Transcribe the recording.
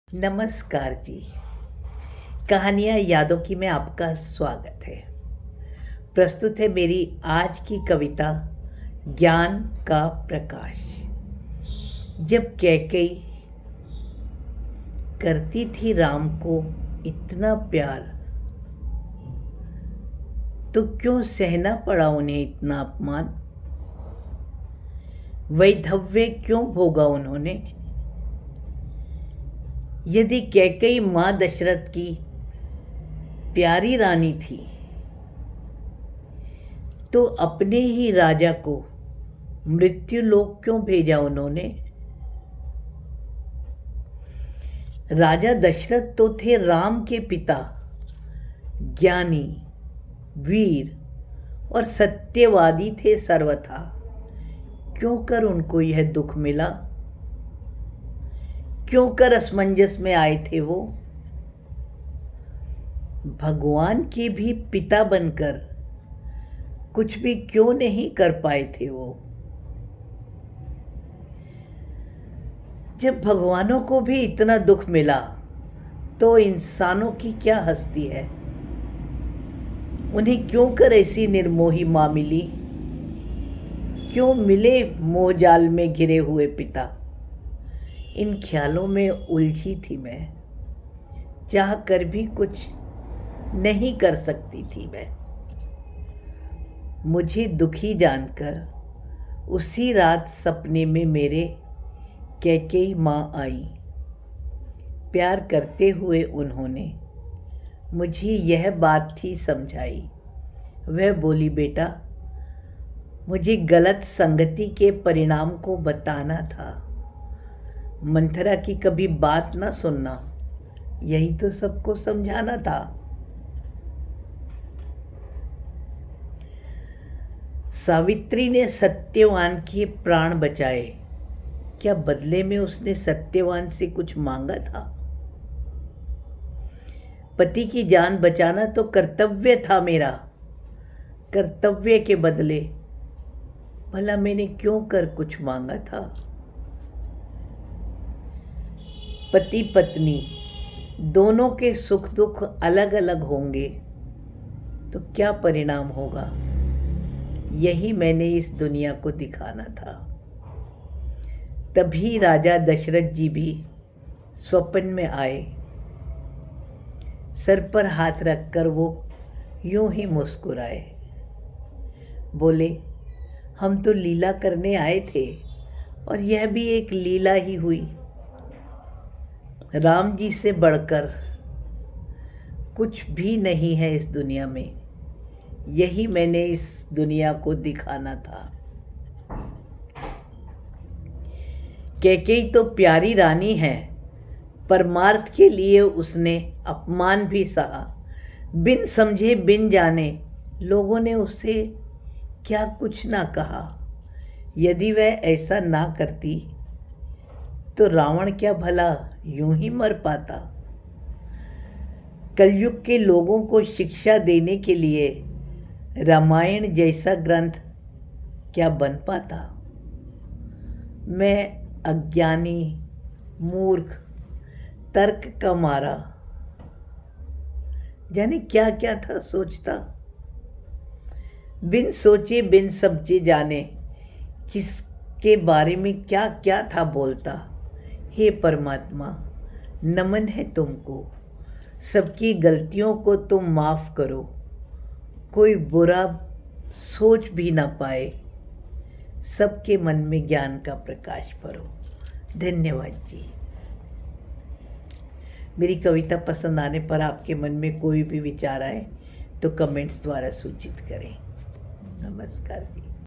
नमस्कार जी। कहानियाँ यादों की में आपका स्वागत है। प्रस्तुत है मेरी आज की कविता ज्ञान का प्रकाश। जब कैकेयी करती थी राम को इतना प्यार, तो क्यों सहना पड़ा उन्हें इतना अपमान? वैधव्य क्यों भोगा उन्होंने? यदि कैकेयी माँ दशरथ की प्यारी रानी थी, तो अपने ही राजा को मृत्यु लोक क्यों भेजा उन्होंने? राजा दशरथ तो थे राम के पिता, ज्ञानी, वीर और सत्यवादी थे सर्वथा। क्यों कर उनको यह दुख मिला? क्यों कर असमंजस में आए थे वो? भगवान के भी पिता बनकर कुछ भी क्यों नहीं कर पाए थे वो? जब भगवानों को भी इतना दुख मिला, तो इंसानों की क्या हस्ती है? उन्हें क्यों कर ऐसी निर्मोही माँ मिली? क्यों मिले मोहजाल में घिरे हुए पिता? इन ख्यालों में उलझी थी मैं, चाह कर भी कुछ नहीं कर सकती थी मैं। मुझे दुखी जानकर उसी रात सपने में मेरे कैकेयी माँ आई। प्यार करते हुए उन्होंने मुझे यह बात थी समझाई। वह बोली, बेटा, मुझे गलत संगति के परिणाम को बताना था। मंथरा की कभी बात ना सुनना, यही तो सबको समझाना था। सावित्री ने सत्यवान के प्राण बचाए। क्या बदले में उसने सत्यवान से कुछ मांगा था? पति की जान बचाना तो कर्तव्य था मेरा। कर्तव्य के बदले भला मैंने क्यों कर कुछ मांगा था? पति पत्नी दोनों के सुख दुख अलग अलग होंगे, तो क्या परिणाम होगा, यही मैंने इस दुनिया को दिखाना था। तभी राजा दशरथ जी भी स्वप्न में आए। सर पर हाथ रखकर वो यूं ही मुस्कुराए। बोले, हम तो लीला करने आए थे, और यह भी एक लीला ही हुई। राम जी से बढ़कर कुछ भी नहीं है इस दुनिया में, यही मैंने इस दुनिया को दिखाना था। कैकेयी तो प्यारी रानी है, परमार्थ के लिए उसने अपमान भी सहा। बिन समझे बिन जाने लोगों ने उसे क्या कुछ ना कहा। यदि वह ऐसा ना करती, तो रावण क्या भला यूं ही मर पाता? कलयुग के लोगों को शिक्षा देने के लिए रामायण जैसा ग्रंथ क्या बन पाता? मैं अज्ञानी, मूर्ख, तर्क का मारा जाने क्या क्या था सोचता। बिन सोचे बिन समझे जाने किसके बारे में क्या क्या था बोलता। हे परमात्मा, नमन है तुमको, सबकी गलतियों को तुम माफ़ करो, कोई बुरा सोच भी ना पाए, सबके मन में ज्ञान का प्रकाश भरो। धन्यवाद जी। मेरी कविता पसंद आने पर आपके मन में कोई भी विचार आए तो कमेंट्स द्वारा सूचित करें। नमस्कार जी।